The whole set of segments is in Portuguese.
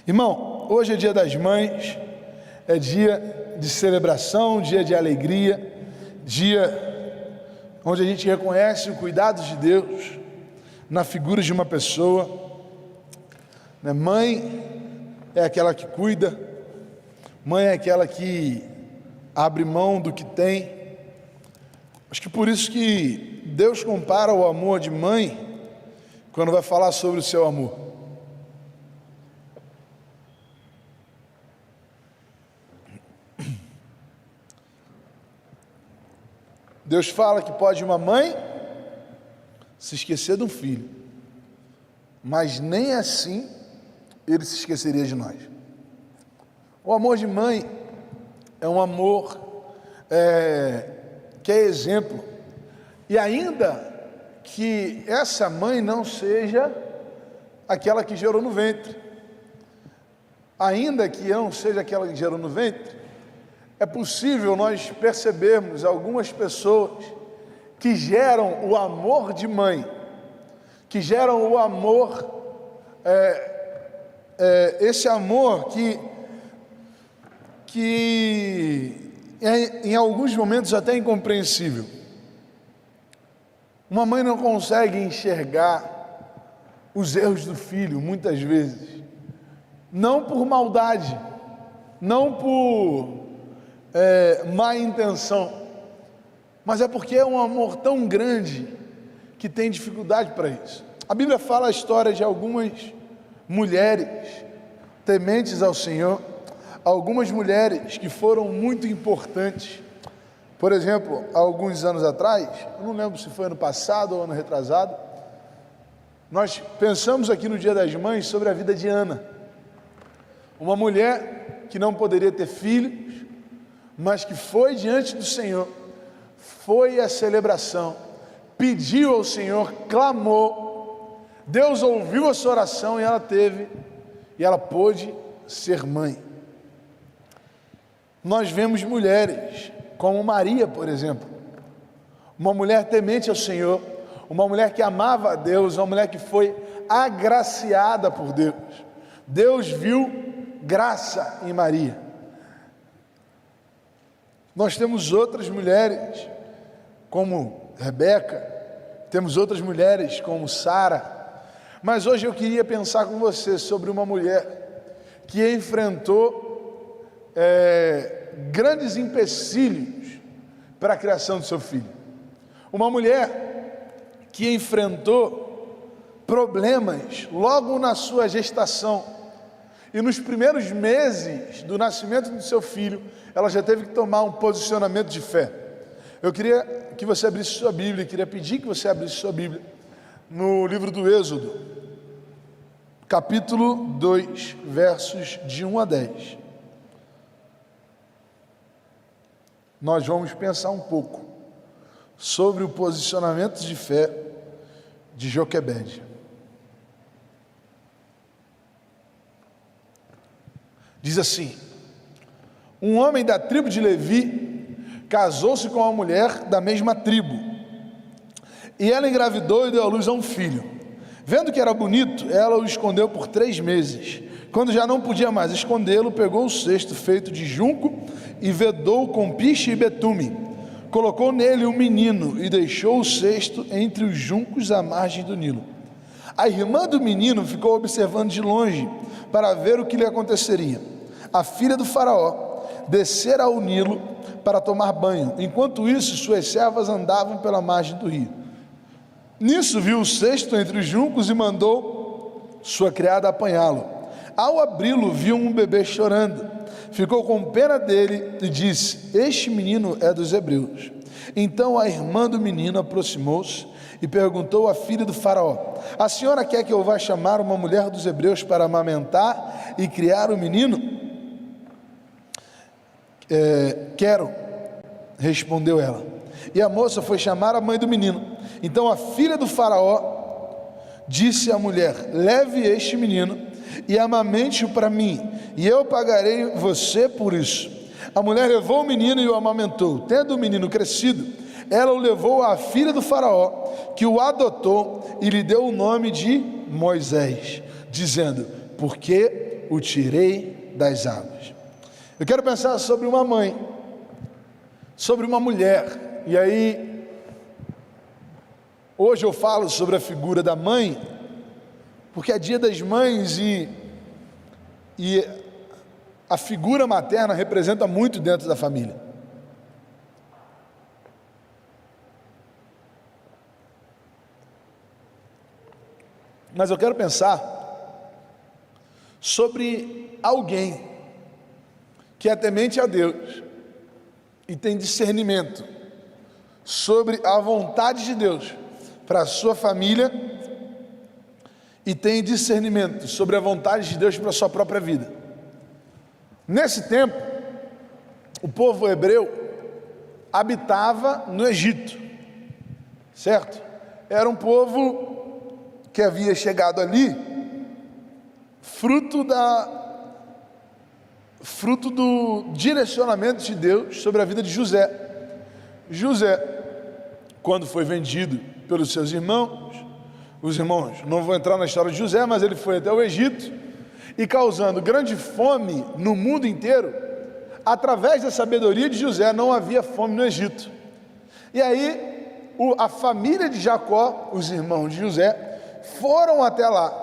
Irmão, hoje é dia das mães, é dia de celebração, dia de alegria, dia onde a gente reconhece o cuidado de Deus na figura de uma pessoa. Mãe é aquela que cuida, mãe é aquela que abre mão do que tem. Acho que por isso que Deus compara o amor de mãe quando vai falar sobre o seu amor. Deus fala que pode uma mãe se esquecer de um filho, mas nem assim Ele se esqueceria de nós. O amor de mãe é um amor que é exemplo, e ainda que essa mãe não seja aquela que gerou no ventre, ainda que eu não seja aquela que gerou no ventre, é possível nós percebermos algumas pessoas que geram o amor de mãe, que geram o amor, esse amor que em alguns momentos até incompreensível. Uma mãe não consegue enxergar os erros do filho, muitas vezes, não por maldade, não por má intenção, mas é porque é um amor tão grande que tem dificuldade para isso. A Bíblia fala a história de algumas mulheres tementes ao Senhor, algumas mulheres que foram muito importantes. Por exemplo, há alguns anos atrás, eu não lembro se foi ano passado ou ano retrasado, nós pensamos aqui no Dia das Mães sobre a vida de Ana, uma mulher que não poderia ter filhos, mas que foi diante do Senhor, foi à celebração, pediu ao Senhor, clamou, Deus ouviu a sua oração e ela pôde ser mãe. Nós vemos mulheres como Maria, por exemplo, uma mulher temente ao Senhor, uma mulher que amava a Deus, uma mulher que foi agraciada por Deus. Deus viu graça em Maria. Nós temos outras mulheres como Rebeca, temos outras mulheres como Sara, mas hoje eu queria pensar com você sobre uma mulher que enfrentou grandes empecilhos para a criação do seu filho, uma mulher que enfrentou problemas logo na sua gestação, e nos primeiros meses do nascimento do seu filho, ela já teve que tomar um posicionamento de fé. Eu queria que você abrisse sua Bíblia, queria pedir que você abrisse sua Bíblia no livro do Êxodo, capítulo 2, versos de 1 a 10. Nós vamos pensar um pouco sobre o posicionamento de fé de Joquebede. Diz assim: um homem da tribo de Levi casou-se com uma mulher da mesma tribo, e ela engravidou e deu à luz a um filho. Vendo que era bonito, ela o escondeu por 3 meses. Quando já não podia mais escondê-lo, pegou o cesto feito de junco e vedou com piche e betume. Colocou nele um menino e deixou o cesto entre os juncos à margem do Nilo. A irmã do menino ficou observando de longe para ver o que lhe aconteceria. A filha do faraó descera ao Nilo para tomar banho. Enquanto isso, suas servas andavam pela margem do rio. Nisso viu o cesto entre os juncos e mandou sua criada apanhá-lo. Ao abri-lo, viu um bebê chorando. Ficou com pena dele e disse: este menino é dos hebreus. Então a irmã do menino aproximou-se e perguntou à filha do faraó: a senhora quer que eu vá chamar uma mulher dos hebreus para amamentar e criar o menino? Quero, respondeu ela. E a moça foi chamar a mãe do menino. Então a filha do faraó disse à mulher: leve este menino e amamente-o para mim, e eu pagarei você por isso. A mulher levou o menino e o amamentou. Tendo o menino crescido, ela o levou à filha do faraó, que o adotou e lhe deu o nome de Moisés, dizendo: porque o tirei das águas. Eu quero pensar sobre uma mãe, sobre uma mulher, e aí, hoje eu falo sobre a figura da mãe, porque é dia das mães e a figura materna representa muito dentro da família. Mas eu quero pensar sobre alguém que é temente a Deus e tem discernimento sobre a vontade de Deus para a sua família e tem discernimento sobre a vontade de Deus para a sua própria vida. Nesse tempo, o povo hebreu habitava no Egito, certo? Era um povo que havia chegado ali, fruto do direcionamento de Deus sobre a vida de José. José, quando foi vendido pelos seus irmãos, os irmãos, não vou entrar na história de José, mas ele foi até o Egito, e causando grande fome no mundo inteiro, através da sabedoria de José, não havia fome no Egito. E aí, a família de Jacó, os irmãos de José, foram até lá.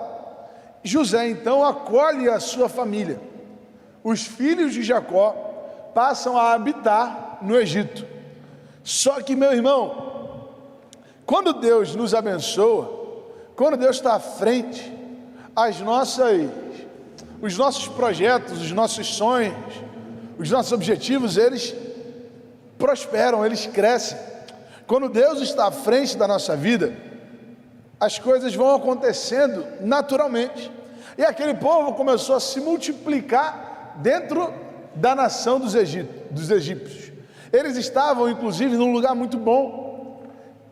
José então acolhe a sua família. Os filhos de Jacó passam a habitar no Egito. Só que, meu irmão, quando Deus nos abençoa, quando Deus está à frente, os nossos projetos, os nossos sonhos, os nossos objetivos, eles prosperam, eles crescem. Quando Deus está à frente da nossa vida, as coisas vão acontecendo naturalmente. E aquele povo começou a se multiplicar dentro da nação dos egípcios. Eles estavam, inclusive, num lugar muito bom,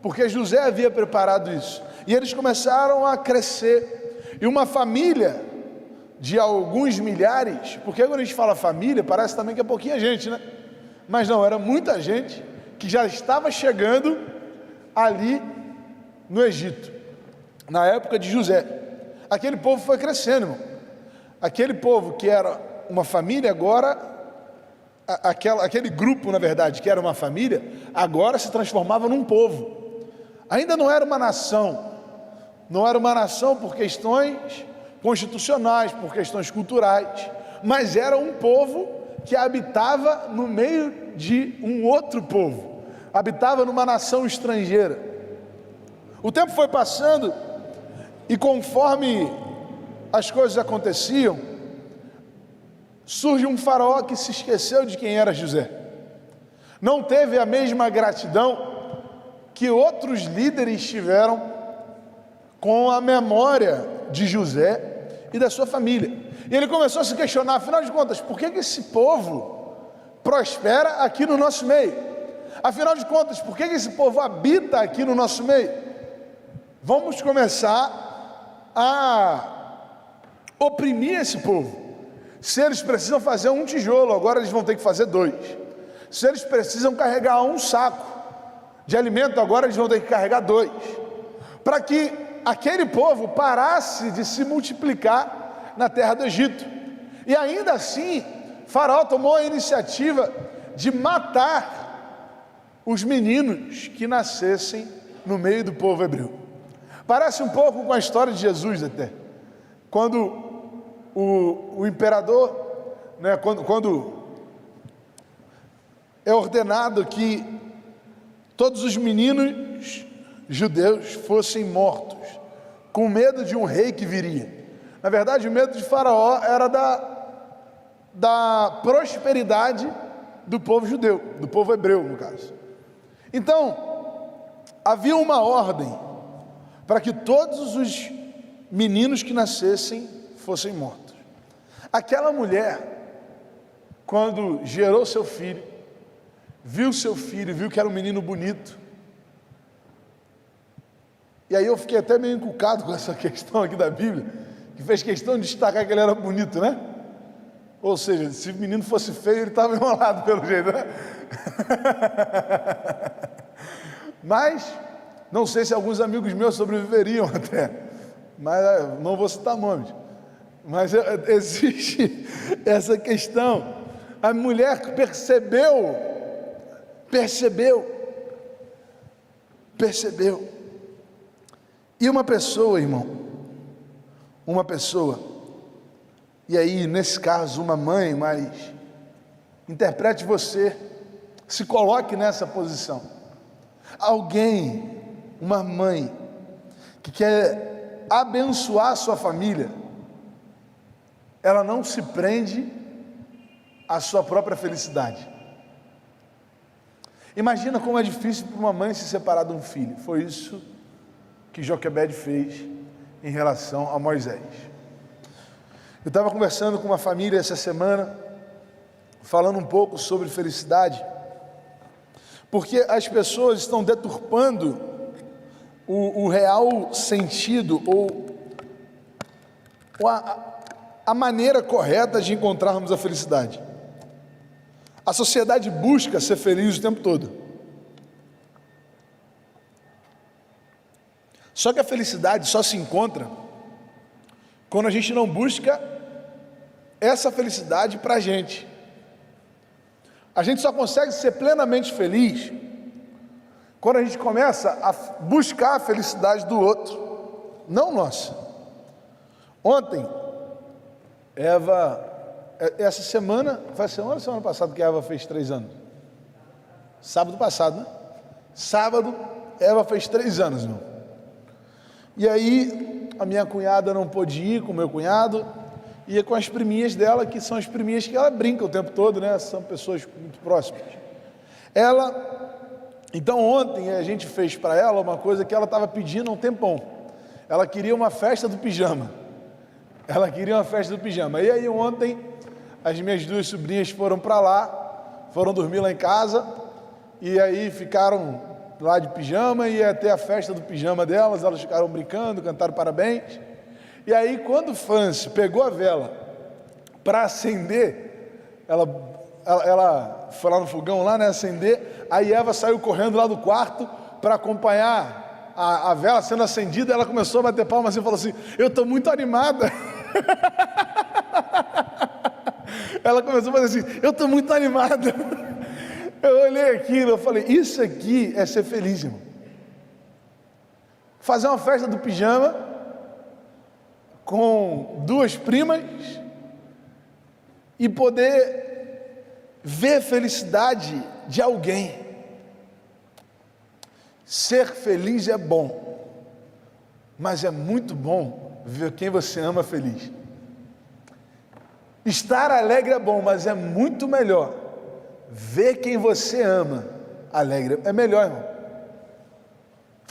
porque José havia preparado isso. E eles começaram a crescer. E uma família de alguns milhares, porque quando a gente fala família, parece também que é pouquinha gente, né? Mas não, era muita gente que já estava chegando ali no Egito, na época de José. Aquele povo foi crescendo, irmão. Aquele povo que era uma família, agora, aquele grupo, na verdade, que era uma família, agora se transformava num povo. Ainda não era uma nação. Não era uma nação por questões constitucionais, por questões culturais, mas era um povo que habitava no meio de um outro povo, habitava numa nação estrangeira. O tempo foi passando e conforme as coisas aconteciam, surge um faraó que se esqueceu de quem era José. Não teve a mesma gratidão que outros líderes tiveram com a memória de José e da sua família. E ele começou a se questionar, afinal de contas, por que esse povo prospera aqui no nosso meio? Afinal de contas, por que esse povo habita aqui no nosso meio? Vamos começar a oprimir esse povo. Se eles precisam fazer um tijolo, agora eles vão ter que fazer 2. Se eles precisam carregar um saco de alimento, agora eles vão ter que carregar 2. Para que aquele povo parasse de se multiplicar na terra do Egito. E ainda assim, Faraó tomou a iniciativa de matar os meninos que nascessem no meio do povo hebreu. Parece um pouco com a história de Jesus até. Quando o imperador, né, quando é ordenado que todos os meninos judeus fossem mortos, com medo de um rei que viria. Na verdade, o medo de Faraó era da prosperidade do povo judeu, do povo hebreu, no caso. Então, havia uma ordem para que todos os meninos que nascessem fossem mortos. Aquela mulher, quando gerou seu filho, viu que era um menino bonito. E aí eu fiquei até meio encucado com essa questão aqui da Bíblia, que fez questão de destacar que ele era bonito, né? Ou seja, se o menino fosse feio, ele estava enrolado pelo jeito, né? Mas, não sei se alguns amigos meus sobreviveriam até, mas não vou citar nomes. Mas existe essa questão. A mulher percebeu. E uma pessoa, irmão, e aí nesse caso uma mãe, mas interprete você, se coloque nessa posição. Alguém, uma mãe, que quer abençoar a sua família, ela não se prende à sua própria felicidade. Imagina como é difícil para uma mãe se separar de um filho. Foi isso que Joquebede fez em relação a Moisés. Eu estava conversando com uma família essa semana, falando um pouco sobre felicidade, porque as pessoas estão deturpando o real sentido ou a maneira correta de encontrarmos a felicidade. A sociedade busca ser feliz o tempo todo. Só que a felicidade só se encontra quando a gente não busca essa felicidade para a gente. A gente só consegue ser plenamente feliz quando a gente começa a buscar a felicidade do outro, não nossa. Ontem, essa semana, foi semana ou semana passada que a Eva fez 3 anos? Sábado passado, né? Sábado, Eva fez 3 anos, irmão. E aí, a minha cunhada não pôde ir com o meu cunhado, ia com as priminhas dela, que são as priminhas que ela brinca o tempo todo, né? São pessoas muito próximas. Então ontem a gente fez para ela uma coisa que ela estava pedindo há um tempão. Ela queria uma festa do pijama. E aí ontem, as minhas 2 sobrinhas foram para lá, foram dormir lá em casa, e aí ficaram lá de pijama, e ia ter a festa do pijama delas, elas ficaram brincando, cantaram parabéns. E aí quando Franci pegou a vela para acender, ela foi lá no fogão lá, né, acender, aí Eva saiu correndo lá do quarto para acompanhar a vela sendo acendida. Ela começou a bater palmas e falou assim: eu estou muito animada. Ela começou a fazer assim: eu estou muito animada. Eu olhei aquilo, eu falei: isso aqui é ser feliz, irmão. Fazer uma festa do pijama com 2 primas e poder ver a felicidade de alguém. Ser feliz é bom, mas é muito bom ver quem você ama feliz. Estar alegre é bom, mas é muito melhor ver quem você ama alegre. É melhor, irmão.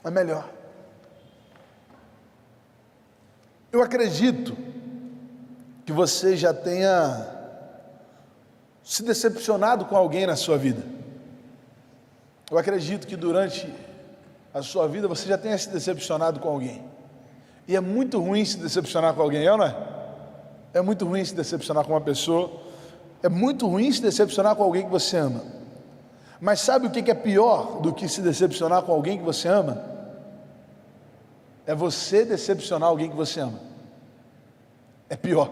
É melhor. Eu acredito que você já tenha se decepcionado com alguém na sua vida. Eu acredito que durante a sua vida você já tenha se decepcionado com alguém. E é muito ruim se decepcionar com alguém, não é? É muito ruim se decepcionar com uma pessoa. É muito ruim se decepcionar com alguém que você ama. Mas sabe o que é pior do que se decepcionar com alguém que você ama? É você decepcionar alguém que você ama. É pior.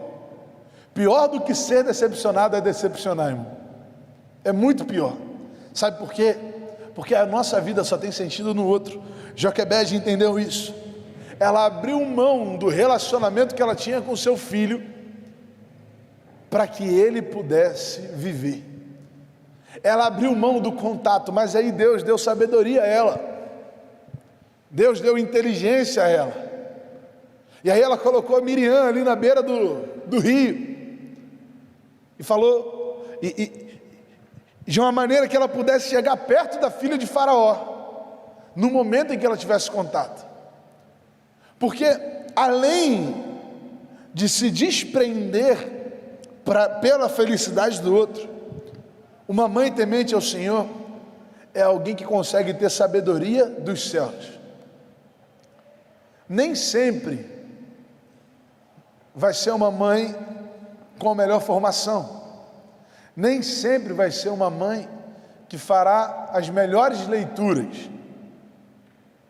Pior do que ser decepcionado é decepcionar, irmão. É muito pior. Sabe por quê? Porque a nossa vida só tem sentido no outro. Joquebede entendeu isso. Ela abriu mão do relacionamento que ela tinha com seu filho para que ele pudesse viver. Ela abriu mão do contato, mas aí Deus deu sabedoria a ela. Deus deu inteligência a ela. E aí ela colocou a Miriam ali na beira do rio e falou, de uma maneira que ela pudesse chegar perto da filha de Faraó, no momento em que ela tivesse contato. Porque além de se desprender pela felicidade do outro, uma mãe temente ao Senhor é alguém que consegue ter sabedoria dos céus. Nem sempre vai ser uma mãe com a melhor formação. Nem sempre vai ser uma mãe que fará as melhores leituras.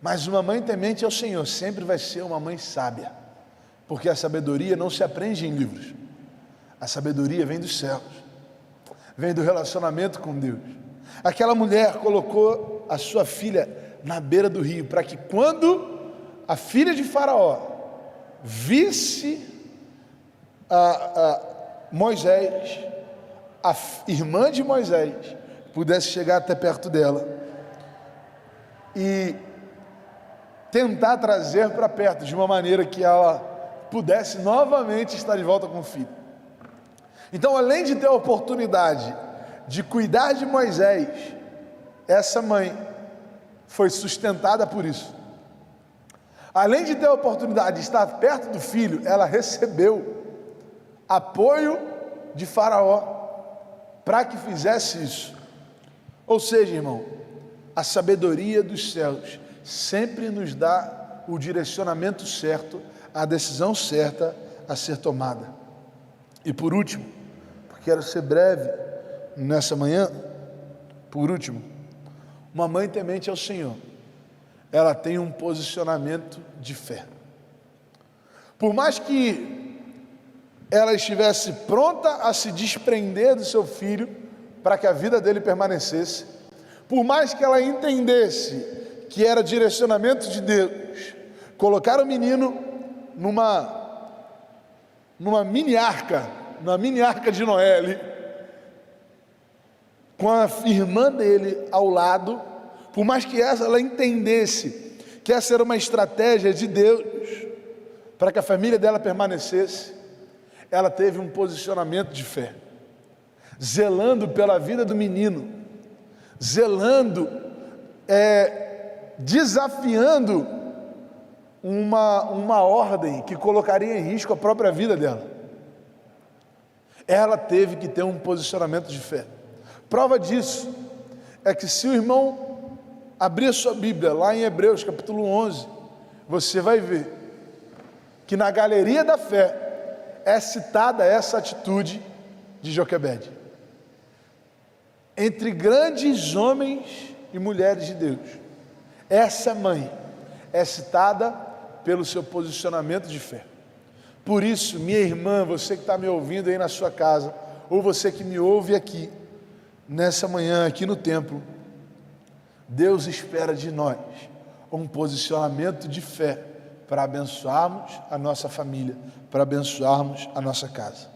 Mas uma mãe temente ao Senhor sempre vai ser uma mãe sábia, Porque a sabedoria não se aprende em livros. A sabedoria vem dos céus, vem do relacionamento com Deus. Aquela mulher colocou a sua filha na beira do rio, para que quando a filha de Faraó visse Moisés, a irmã de Moisés, pudesse chegar até perto dela e tentar trazer para perto, de uma maneira que ela pudesse novamente estar de volta com o filho. Então, além de ter a oportunidade de cuidar de Moisés, essa mãe foi sustentada por isso. Além de ter a oportunidade de estar perto do filho, ela recebeu apoio de Faraó para que fizesse isso. Ou seja, irmão, a sabedoria dos céus sempre nos dá o direcionamento certo, a decisão certa a ser tomada. E por último, porque quero ser breve nessa manhã, por último, uma mãe temente ao Senhor, ela tem um posicionamento de fé. Por mais que ela estivesse pronta a se desprender do seu filho para que a vida dele permanecesse, por mais que ela entendesse que era direcionamento de Deus colocar o menino numa mini arca de Noé ali, com a irmã dele ao lado, por mais que ela entendesse que essa era uma estratégia de Deus para que a família dela permanecesse, ela teve um posicionamento de fé, zelando pela vida do menino, zelando, desafiando uma ordem que colocaria em risco a própria vida dela. Ela teve que ter um posicionamento de fé. Prova disso é que, se o irmão abrir a sua Bíblia lá em Hebreus capítulo 11, você vai ver que na galeria da fé é citada essa atitude de Joquebede. Entre grandes homens e mulheres de Deus, essa mãe é citada pelo seu posicionamento de fé. Por isso, minha irmã, você que está me ouvindo aí na sua casa, ou você que me ouve aqui, nessa manhã, aqui no templo, Deus espera de nós um posicionamento de fé para abençoarmos a nossa família, para abençoarmos a nossa casa.